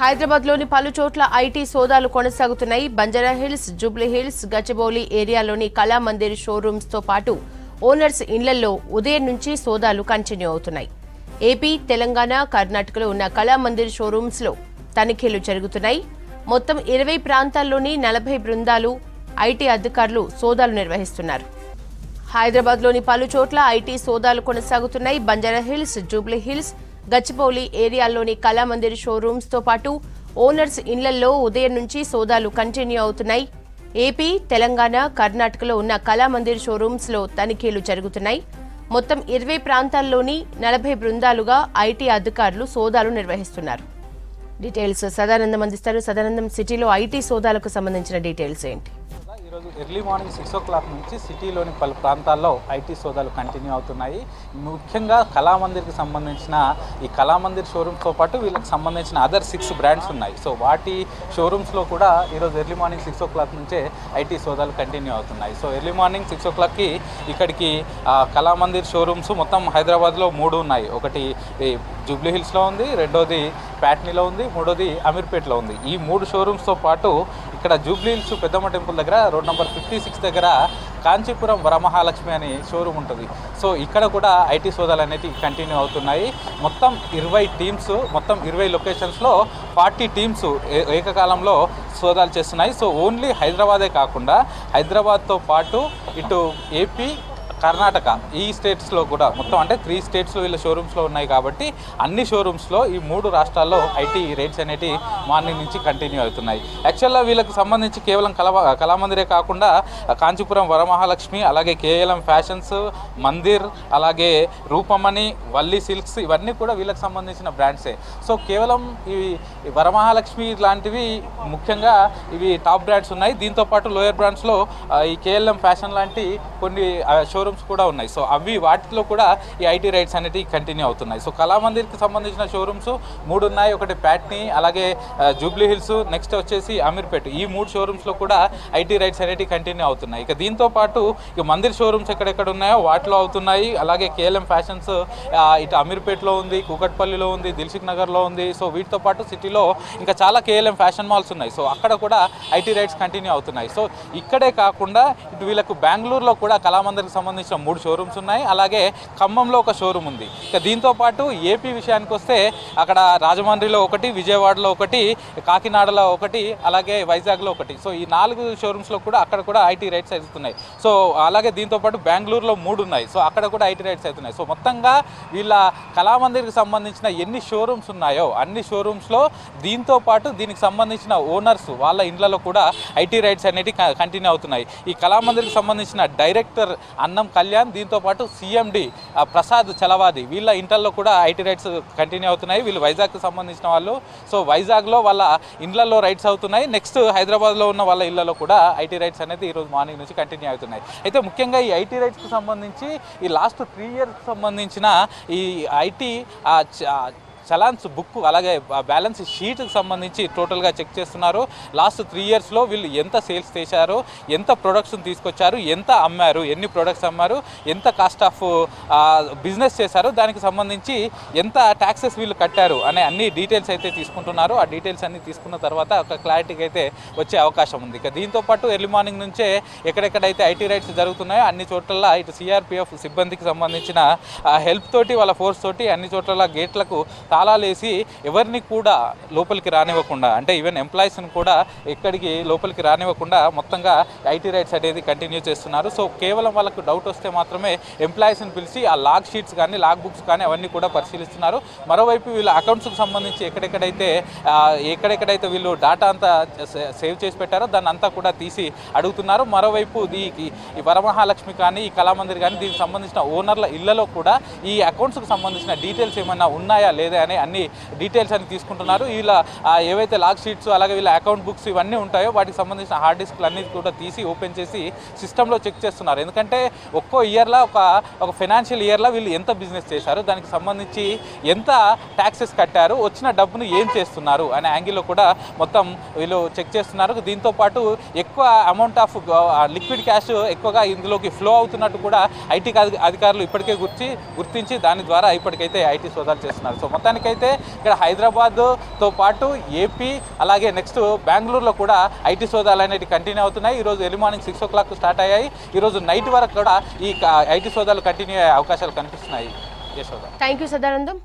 హైదరాబాద్లోని పలు చోట్ల ఐటీ సోదాలు కొనసాగుతున్నాయి. బంజారాహిల్స్, జూబ్లీహిల్స్, గచ్చిబౌలి ఏరియాలోని కళామందిర్ షోరూమ్స్తో పాటు ఓనర్స్ ఇళ్లలో ఉదయం నుంచి సోదాలు కంటిన్యూ అవుతున్నాయి. ఏపీ, తెలంగాణ, కర్ణాటకలో ఉన్న కళామందిర్ షోరూమ్స్లో తనిఖీలు జరుగుతున్నాయి. మొత్తం 20 ప్రాంతాల్లోని 40 బృందాలు ఐటీ అధికారులు సోదాలు నిర్వహిస్తున్నారు. హైదరాబాద్లోని పలు చోట్ల ఐటీ సోదాలు కొనసాగుతున్నాయి. బంజారాహిల్స్, జూబ్లీహిల్స్, గచ్చిబౌలి ఏరియాల్లోని కళామందిర్ షోరూమ్స్తో పాటు ఓనర్స్ ఇళ్లలో ఉదయం నుంచి సోదాలు కంటిన్యూ అవుతున్నాయి. ఏపీ, తెలంగాణ, కర్ణాటకలో ఉన్న కళామందిర్ షోరూమ్స్లో తనిఖీలు జరుగుతున్నాయి. మొత్తం 20 ప్రాంతాల్లోని 40 బృందాలుగా ఐటీ అధికారులు సోదాలు నిర్వహిస్తున్నారు. డీటెయిల్స్ సదానందం అందిస్తారు. సదానందం, సిటీలో ఐటీ సోదాలకు సంబంధించిన డీటెయిల్స్ ఏంటి? ఈరోజు ఎర్లీ మార్నింగ్ 6 o'clock నుంచి సిటీలోని పలు ప్రాంతాల్లో ఐటీ సోదాలు కంటిన్యూ అవుతున్నాయి. ముఖ్యంగా కళామందిర్కి సంబంధించిన ఈ కళామందిర్ షోరూమ్స్తో పాటు వీళ్ళకి సంబంధించిన అదర్ 6 బ్రాండ్స్ ఉన్నాయి. సో వాటి షోరూమ్స్లో కూడా ఈరోజు ఎర్లీ మార్నింగ్ 6 o'clock నుంచే ఐటీ సోదాలు కంటిన్యూ అవుతున్నాయి. సో ఎర్లీ మార్నింగ్ 6 o'clockకి ఇక్కడికి కళామందిర్ షోరూమ్స్ మొత్తం హైదరాబాద్లో 3 ఉన్నాయి. ఒకటి జూబ్లీహిల్స్లో ఉంది, రెండోది ప్యాట్నీలో ఉంది, మూడోది అమీర్పేట్లో ఉంది. ఈ 3 షోరూమ్స్తో పాటు ఇక్కడ జూబ్లీహిల్స్ పెద్దమ్మ టెంపుల్ దగ్గర రోడ్ నెంబర్ 56 దగ్గర కాంచీపురం వరమహాలక్ష్మి అనే షోరూమ్ ఉంటుంది. సో ఇక్కడ కూడా ఐటీ సోదాలు అనేవి కంటిన్యూ అవుతున్నాయి. మొత్తం 20 టీమ్స్, మొత్తం 20 లొకేషన్స్లో 40 టీమ్స్ ఏకకాలంలో సోదాలు చేస్తున్నాయి. సో ఓన్లీ హైదరాబాదే కాకుండా హైదరాబాద్తో పాటు ఇటు ఏపీ, కర్ణాటక ఈ స్టేట్స్లో కూడా మొత్తం అంటే 3 స్టేట్స్లో వీళ్ళ షోరూమ్స్లో ఉన్నాయి. కాబట్టి అన్ని షోరూమ్స్లో ఈ 3 రాష్ట్రాల్లో ఐటీ రేట్స్ అనేవి మార్నింగ్ నుంచి కంటిన్యూ అవుతున్నాయి. యాక్చువల్గా వీళ్ళకి సంబంధించి కేవలం కళామందిరే కాకుండా కాంచీపురం వరమహాలక్ష్మి, అలాగే కేఎల్ఎం ఫ్యాషన్స్, మందిర్, అలాగే రూపమణి, వల్లి సిల్క్స్ ఇవన్నీ కూడా వీళ్ళకి సంబంధించిన బ్రాండ్సే. సో కేవలం ఇవి వరమహాలక్ష్మి లాంటివి ముఖ్యంగా ఇవి టాప్ బ్రాండ్స్ ఉన్నాయి. దీంతోపాటు లోయర్ బ్రాండ్స్లో ఈ కేఎల్ఎం ఫ్యాషన్ లాంటి కొన్ని షోరూమ్స్ కూడా ఉన్నాయి. సో అవి వాటిలో కూడా ఈ ఐటీ రైట్స్ అనేవి కంటిన్యూ అవుతున్నాయి. సో కళామందిర్కి సంబంధించిన షోరూమ్స్ 3 ఉన్నాయి. ఒకటి ప్యాట్నీ, అలాగే జూబ్లీహిల్స్, నెక్స్ట్ వచ్చేసి అమీర్పేట్. ఈ 3 షోరూమ్స్లో కూడా ఐటీ రైట్స్ అనేవి కంటిన్యూ అవుతున్నాయి. ఇక దీంతో పాటు ఇక మందిర్ షోరూమ్స్ ఎక్కడెక్కడ ఉన్నాయో వాటిలో అవుతున్నాయి. అలాగే కేఎల్ఎం ఫ్యాషన్స్ ఇటు అమీర్పేట్లో ఉంది, కూకట్పల్లిలో ఉంది, దిల్సుఖ్ నగర్లో ఉంది. సో వీటితో పాటు సిటీలో ఇంకా చాలా కేఎల్ఎం ఫ్యాషన్ మాల్స్ ఉన్నాయి. సో అక్కడ కూడా ఐటీ రైట్స్ కంటిన్యూ అవుతున్నాయి. సో ఇక్కడే కాకుండా ఇటు వీళ్ళకు బెంగళూరులో కూడా కళామందిర్కి సంబంధించిన 3 షోరూమ్స్ ఉన్నాయి. అలాగే ఖమ్మంలో ఒక షోరూమ్ ఉంది. ఇక దీంతో పాటు ఏపీ విషయానికి వస్తే అక్కడ రాజమండ్రిలో ఒకటి, విజయవాడలో ఒకటి, కాకినాడలో ఒకటి, అలాగే వైజాగ్లో ఒకటి. సో ఈ 4 షోరూమ్స్లో కూడా అక్కడ కూడా ఐటీ రైట్స్ అవుతున్నాయి. సో అలాగే దీంతో పాటు బెంగళూరులో 3 ఉన్నాయి. సో అక్కడ కూడా ఐటీ రైట్స్ అవుతున్నాయి. సో మొత్తంగా వీళ్ళ కళామందిర్కి సంబంధించిన ఎన్ని షోరూమ్స్ ఉన్నాయో అన్ని షోరూమ్స్లో దీంతో పాటు దీనికి సంబంధించిన ఓనర్స్ వాళ్ళ ఇండ్లలో కూడా ఐటీ రైట్స్ అనేవి కంటిన్యూ అవుతున్నాయి. ఈ కళామందిర్కి సంబంధించిన డైరెక్టర్ అన్నం కళ్యాణ్, దీంతో పాటు సిఎండి ప్రసాద్ చలవాది వీళ్ళ ఇంటర్లో కూడా ఐటీ రైట్స్ కంటిన్యూ అవుతున్నాయి. వీళ్ళు వైజాగ్కి సంబంధించిన వాళ్ళు. సో వైజాగ్లో వాళ్ళ ఇండ్లలో రైట్స్ అవుతున్నాయి. నెక్స్ట్ హైదరాబాద్లో ఉన్న వాళ్ళ ఇళ్లలో కూడా ఐటీ రైట్స్ అనేది ఈరోజు మార్నింగ్ నుంచి కంటిన్యూ అవుతున్నాయి. అయితే ముఖ్యంగా ఈ ఐటీ రైట్స్కి సంబంధించి ఈ లాస్ట్ 3 years సంబంధించిన ఈ ఐటీ చలాన్స్ బుక్, అలాగే బ్యాలెన్స్ షీట్కి సంబంధించి టోటల్గా చెక్ చేస్తున్నారు. లాస్ట్ 3 yearsలో వీళ్ళు ఎంత సేల్స్ చేశారు, ఎంత ప్రొడక్ట్స్ని తీసుకొచ్చారు, ఎంత అమ్మారు, ఎన్ని ప్రొడక్ట్స్ అమ్మారు, ఎంత కాస్ట్ ఆఫ్ బిజినెస్ చేశారు, దానికి సంబంధించి ఎంత ట్యాక్సెస్ వీళ్ళు కట్టారు అనే అన్ని డీటెయిల్స్ అయితే తీసుకుంటున్నారు. ఆ డీటెయిల్స్ అన్ని తీసుకున్న తర్వాత ఒక క్లారిటీకి అయితే వచ్చే అవకాశం ఉంది. ఇక దీంతోపాటు ఎర్లీ మార్నింగ్ నుంచే ఎక్కడెక్కడైతే ఐటీ రైట్స్ జరుగుతున్నాయో అన్ని చోట్ల ఇటు సిఆర్పిఎఫ్ సిబ్బందికి సంబంధించిన హెల్ప్ తోటి, వాళ్ళ ఫోర్స్ తోటి అన్ని చోట్ల గేట్లకు తాళాలేసి ఎవరిని కూడా లోపలికి రానివ్వకుండా, అంటే ఈవెన్ ఎంప్లాయీస్ని కూడా ఎక్కడికి లోపలికి రానివ్వకుండా మొత్తంగా ఐటీ రైట్స్ అనేది కంటిన్యూ చేస్తున్నారు. సో కేవలం వాళ్ళకు డౌట్ వస్తే మాత్రమే ఎంప్లాయీస్ని పిలిచి ఆ లాగ్ షీట్స్ కానీ లాగ్ బుక్స్ కానీ అవన్నీ కూడా పరిశీలిస్తున్నారు. మరోవైపు వీళ్ళ అకౌంట్స్కి సంబంధించి ఎక్కడెక్కడైతే వీళ్ళు డేటా అంతా సేవ్ చేసి పెట్టారో దాన్ని అంతా కూడా తీసి అడుగుతున్నారు. మరోవైపు ఈ వరమహాలక్ష్మి కానీ ఈ కళామందిర్ కానీ దీనికి సంబంధించిన ఓనర్ల ఇళ్లలో కూడా ఈ అకౌంట్స్కి సంబంధించిన డీటెయిల్స్ ఏమైనా ఉన్నాయా లేదా అనే అన్ని డీటెయిల్స్ అని తీసుకుంటున్నారు. వీళ్ళ ఏవైతే లాగ్ షీట్స్, అలాగే వీళ్ళ అకౌంట్ బుక్స్ ఇవన్నీ ఉంటాయో వాటికి సంబంధించిన హార్డ్ డిస్క్లు అన్ని కూడా తీసి ఓపెన్ చేసి సిస్టంలో చెక్ చేస్తున్నారు. ఎందుకంటే ఒక్కో ఇయర్లో ఒక ఫైనాన్షియల్ ఇయర్లో వీళ్ళు ఎంత బిజినెస్ చేశారు, దానికి సంబంధించి ఎంత ట్యాక్సెస్ కట్టారు, వచ్చిన డబ్బును ఏం చేస్తున్నారు అనే యాంగిల్లో కూడా మొత్తం వీళ్ళు చెక్ చేస్తున్నారు. దీంతో పాటు ఎక్కువ అమౌంట్ ఆఫ్ లిక్విడ్ క్యాష్ ఎక్కువగా ఇందులోకి ఫ్లో అవుతున్నట్టు కూడా ఐటీ అధికారులు ఇప్పటికే గుర్తించి దాని ద్వారా ఇప్పటికైతే ఐటీ సోదాలు చేస్తున్నారు. సో మొత్తం మొత్తానికైతే ఇక్కడ హైదరాబాద్తో పాటు ఏపీ అలాగే నెక్స్ట్ బెంగళూరులో కూడా ఐటీ సోదాలు అనేవి కంటిన్యూ అవుతున్నాయి. ఈరోజు ఎర్లీ మార్నింగ్ 6 o'clock స్టార్ట్ అయ్యాయి. ఈరోజు నైట్ వరకు కూడా ఈ ఐటీ సోదాలు కంటిన్యూ అయ్యే అవకాశాలు కనిపిస్తున్నాయి. యశోద. Thank you Sadanandam.